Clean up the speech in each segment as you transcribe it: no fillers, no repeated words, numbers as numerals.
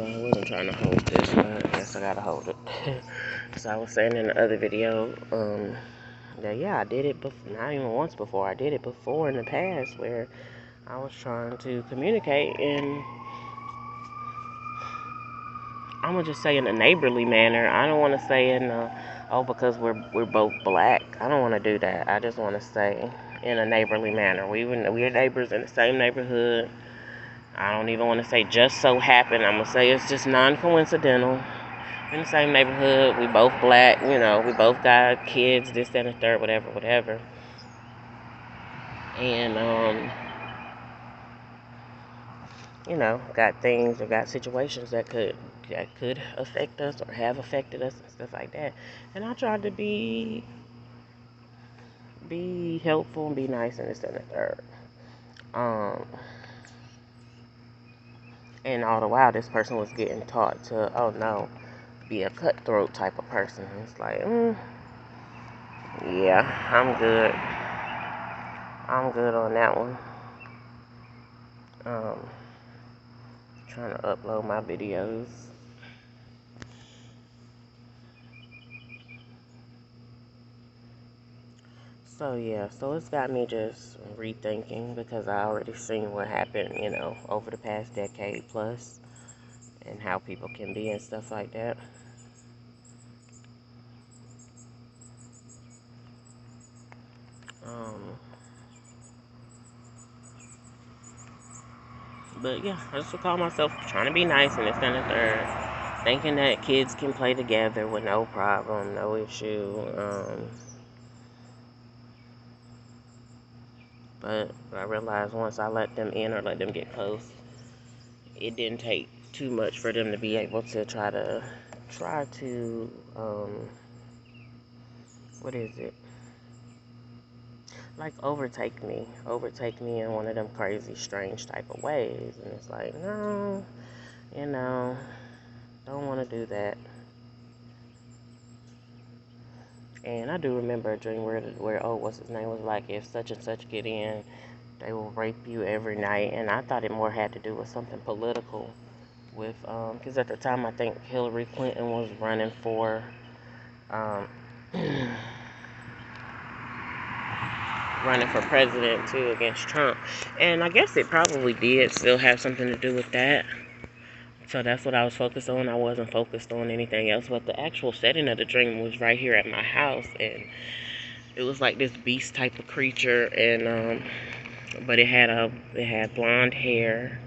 I wasn't trying to hold this, but I guess I gotta hold it. So I was saying in the other video, that yeah, I did it not even once before. I did it before in the past where I was trying to communicate and I'm gonna just say in a neighborly manner. I don't want to say in because we're both black. I don't want to do that. I just want to say in a neighborly manner. We're neighbors in the same neighborhood. I don't even want to say just so happened. I'm gonna say it's just non-coincidental. In the same neighborhood, we both black. We both got kids, this, that, and the third, whatever. And got things or got situations that could affect us or have affected us and stuff like that. And I tried to be helpful and be nice and this and the third. And all the while, this person was getting taught to, oh no, be a cutthroat type of person. And it's like, yeah, I'm good. I'm good on that one. Trying to upload my videos. So yeah, so it's got me just rethinking because I already seen what happened, over the past decade plus and how people can be and stuff like that. But yeah, I just would call myself trying to be nice and this and the third. Thinking that kids can play together with no problem, no issue. But I realized once I let them in or let them get close, it didn't take too much for them to be able to try to what is it? Like overtake me in one of them crazy, strange type of ways. And it's like, no, don't want to do that. And I do remember a dream where what's his name was like, if such and such get in, they will rape you every night. And I thought it more had to do with something political with, because at the time I think Hillary Clinton was running for, running for president too against Trump. And I guess it probably did still have something to do with that. So that's what I was focused on. I wasn't focused on anything else. But the actual setting of the dream was right here at my house. And it was like this beast type of creature. And but it had blonde hair,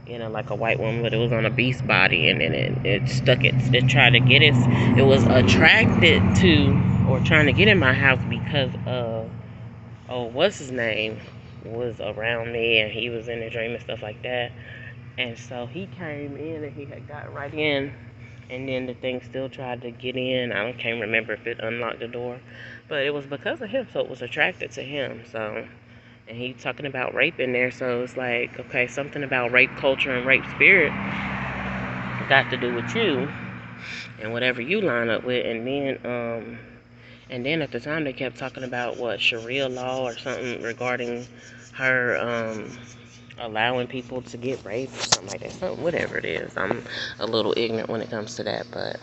like a white woman, but it was on a beast body, and then it tried to get it was attracted to or trying to get in my house because of, what's his name was around me and he was in the dream and stuff like that. And so he came in and he had got right in, and then the thing still tried to get in. Can't remember if it unlocked the door, but it was because of him, so it was attracted to him. So, and he's talking about rape in there, so it's like, okay, something about rape culture and rape spirit got to do with you and whatever you line up with. And then at the time they kept talking about what Sharia law or something regarding her allowing people to get raped or something like that. Something, whatever it is. I'm a little ignorant when it comes to that, but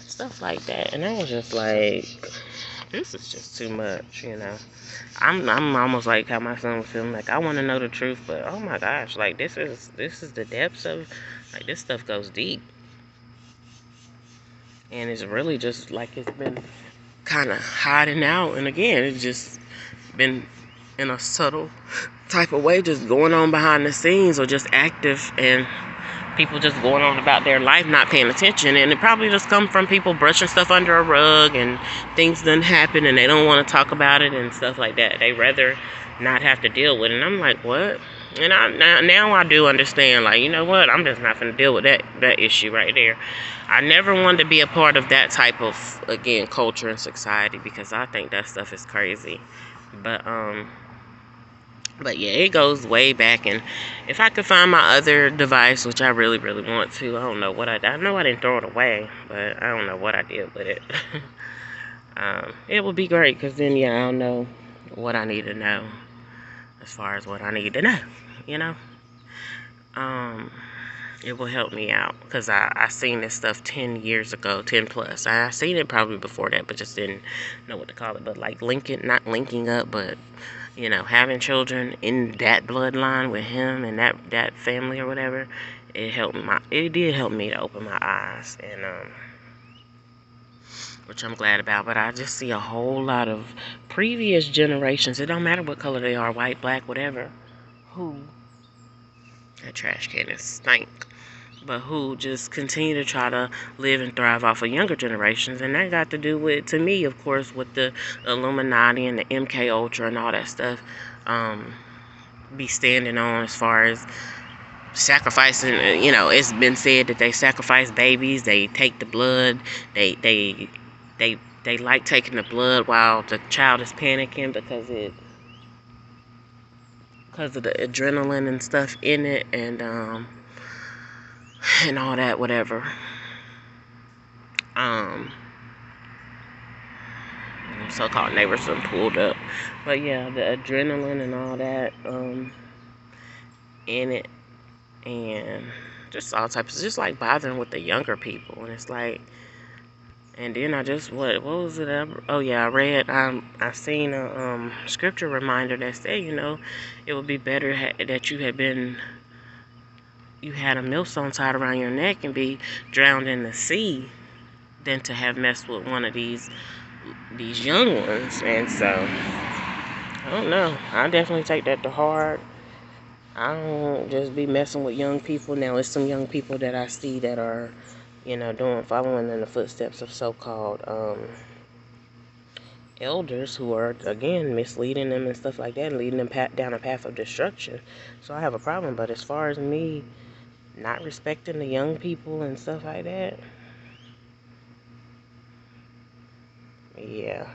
stuff like that. And I was just like, this is just too much. I'm almost like how my son was feeling, like I want to know the truth, but oh my gosh, like this is the depths of, like, this stuff goes deep. And it's really just like it's been kind of hiding out, and again, it's just been in a subtle type of way, just going on behind the scenes, or just active, and people just going on about their life, not paying attention. And it probably just come from people brushing stuff under a rug, and things done happen and they don't want to talk about it and stuff like that. They rather not have to deal with it. And I'm like, what? And now I do understand, like, you know what, I'm just not going to deal with that issue right there. I never wanted to be a part of that type of, again, culture and society, because I think that stuff is crazy. But yeah, it goes way back. And if I could find my other device, which I really, really want to, I don't know what I know I didn't throw it away, but I don't know what I did with it. It would be great, because then, yeah, I'll know what I need to know as far as what I need to know, it will help me out, because I seen this stuff 10 years ago, 10 plus. I seen it probably before that, but just didn't know what to call it. But like not linking up, but having children in that bloodline with him and that family or whatever, it did help me to open my eyes, and which I'm glad about. But I just see a whole lot of previous generations. It don't matter what color they are, white, black, whatever. Who that trash can is stank. But who just continue to try to live and thrive off of younger generations. And that got to do with, to me, of course, with the Illuminati and the MK Ultra and all that stuff, be standing on, as far as sacrificing. It's been said that they sacrifice babies, they take the blood, they like taking the blood while the child is panicking, because of the adrenaline and stuff in it, and all that, whatever. So-called neighbors done pulled up. But yeah, the adrenaline and all that in it, and just all types, just like bothering with the younger people. And it's like, and then I just, what was it? Oh yeah, I read, I seen a scripture reminder that said, it would be better that you had a millstone tied around your neck and be drowned in the sea than to have messed with one of these young ones. And so, I don't know. I definitely take that to heart. I don't just be messing with young people. Now, it's some young people that I see that are, following in the footsteps of so-called elders, who are, again, misleading them and stuff like that, and leading them down a path of destruction. So I have a problem. But as far as me not respecting the young people and stuff like that, yeah,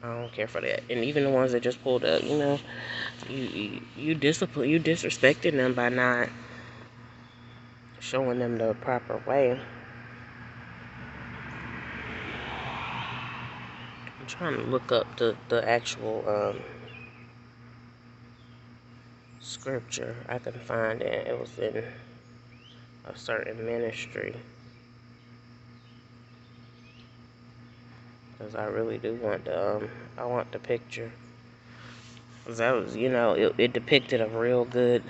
I don't care for that. And even the ones that just pulled up, you disrespecting them by not showing them the proper way. I'm trying to look up the actual scripture. I can find it. It was in a certain ministry, because I really do want I want the picture. Because that was, it depicted a real good.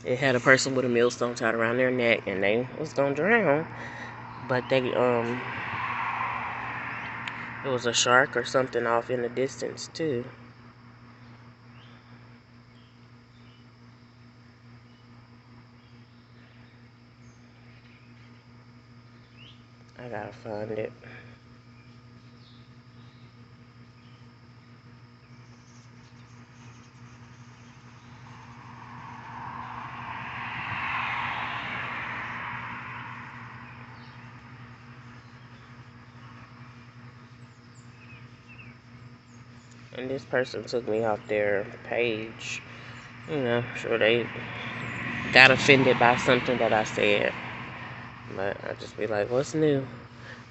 It had a person with a millstone tied around their neck, and they was gonna drown. But they it was a shark or something off in the distance too. I gotta find it. And this person took me off their page. Sure, they got offended by something that I said. But I just be like, what's new?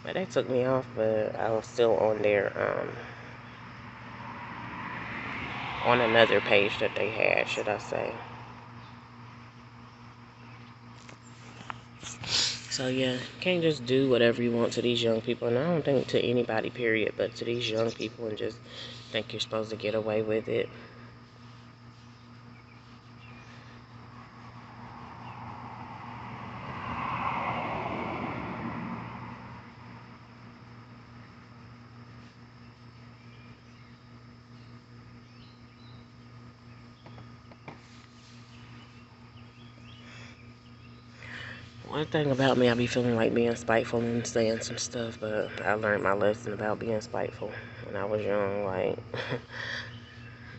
But they took me off, but I was still on their, on another page that they had, should I say. So yeah, can't just do whatever you want to these young people. And I don't think to anybody, period, but to these young people, and just think you're supposed to get away with it. One thing about me, I be feeling like being spiteful and saying some stuff, but I learned my lesson about being spiteful when I was young. Like,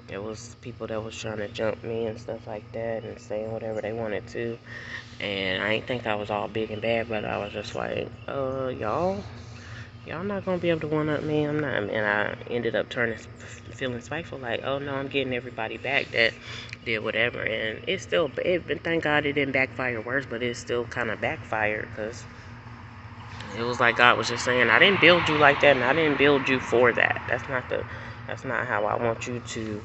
it was people that was trying to jump me and stuff like that, and saying whatever they wanted to. And I ain't think I was all big and bad, but I was just like, y'all not gonna be able to one-up me. I'm not. And I ended up feeling spiteful, like, oh no, I'm getting everybody back that did whatever. And thank God it didn't backfire worse, but it still kind of backfired, because it was like God was just saying, I didn't build you like that, and I didn't build you for that. That's not how I want you to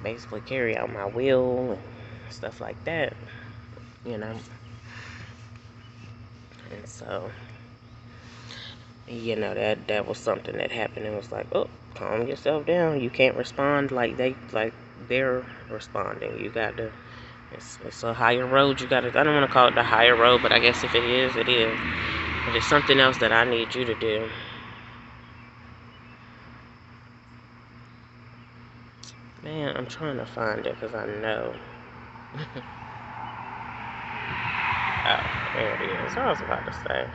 basically carry out my will and stuff like that, you know. And so, you know, that was something that happened. It was like, oh, calm yourself down. You can't respond like they're responding. You got to. It's a higher road. You got to. I don't want to call it the higher road, but I guess if it is, it is. But it's something else that I need you to do. Man, I'm trying to find it because I know. Oh, there it is. I was about to say.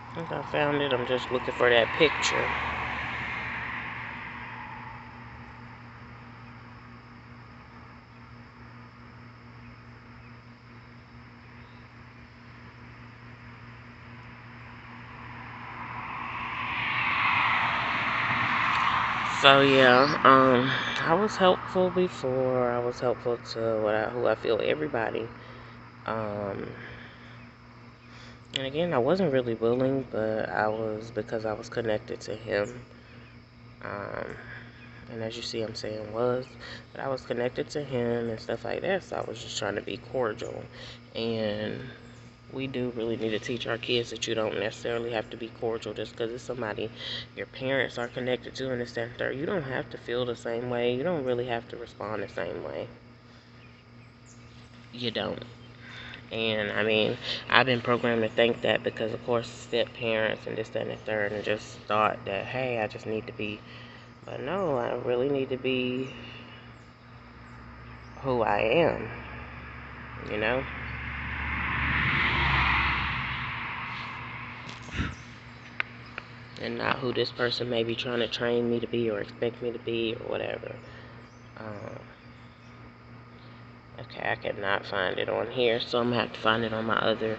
I think I found it. I'm just looking for that picture. So yeah, I was helpful before. I was helpful to who I feel everybody. Um, and again, I wasn't really willing, but I was because I was connected to him. Um, and as you see, I'm saying was, but I was connected to him and stuff like that. So I was just trying to be cordial. And we do really need to teach our kids that you don't necessarily have to be cordial just because it's somebody your parents are connected to and this, that, and third. You don't have to feel the same way. You don't really have to respond the same way. You don't. And I mean, I've been programmed to think that because, of course, step parents and this, that, and the third, and just thought that, hey, I just need to be. But no, I really need to be who I am, you know? And not who this person may be trying to train me to be or expect me to be or whatever. Um, okay, I cannot find it on here, so I'm gonna have to find it on my other,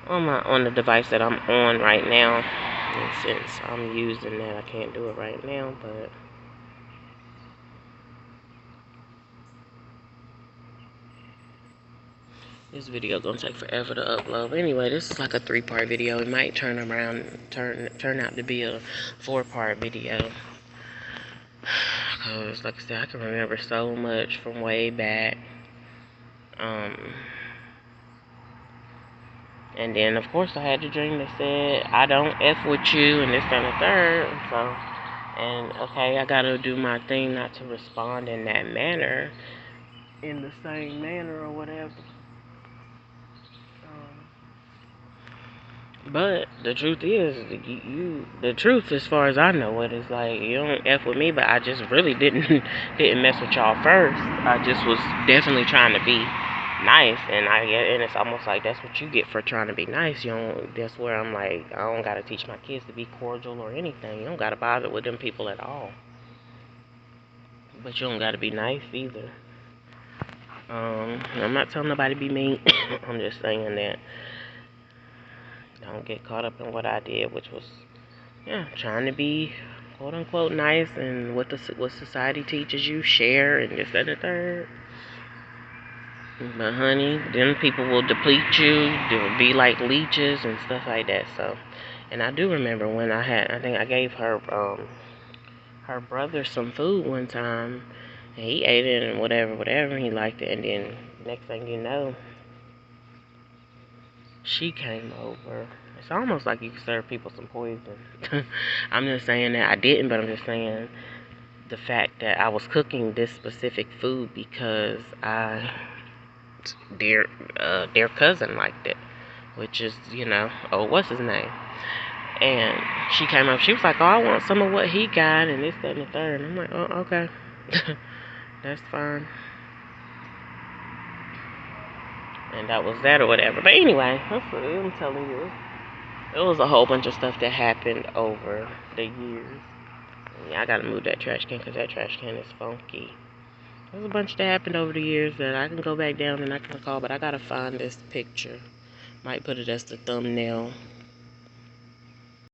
on the device that I'm on right now. And since I'm using that, I can't do it right now, but this video gonna take forever to upload. But anyway, this is like a 3-part video. It might turn out to be a 4-part video. Cause like I said, I can remember so much from way back. And then of course I had the dream that said I don't F with you and this, that, and the third. And okay, I gotta do my thing not to respond in that manner, in the same manner or whatever. But the truth is, the truth as far as I know it is like you don't F with me, but I just really didn't mess with y'all first. I just was definitely trying to be nice, and it's almost like that's what you get for trying to be nice. You don't. That's where I'm like, I don't gotta teach my kids to be cordial or anything. You don't gotta bother with them people at all. But you don't gotta be nice either. I'm not telling nobody to be mean. I'm just saying that don't get caught up in what I did, which was trying to be quote unquote nice and what society teaches you, share and this, that, and the third. But honey, them people will deplete you. They'll be like leeches and stuff like that. So, and I do remember when I think I gave her brother some food one time, and he ate it and whatever, and he liked it. And then next thing you know, she came over. It's almost like you can serve people some poison. I'm just saying that I didn't, but I'm just saying the fact that I was cooking this specific food because their cousin liked it, which is, oh, what's his name? And she came up, she was like, oh, I want some of what he got, and this, that, and the third. And I'm like, oh, okay. That's fine. And that was that or whatever. But anyway, I'm telling you, it was a whole bunch of stuff that happened over the years. And yeah, I gotta move that trash can because that trash can is funky. There's a bunch that happened over the years that I can go back down and I can recall, but I gotta find this picture. Might put it as the thumbnail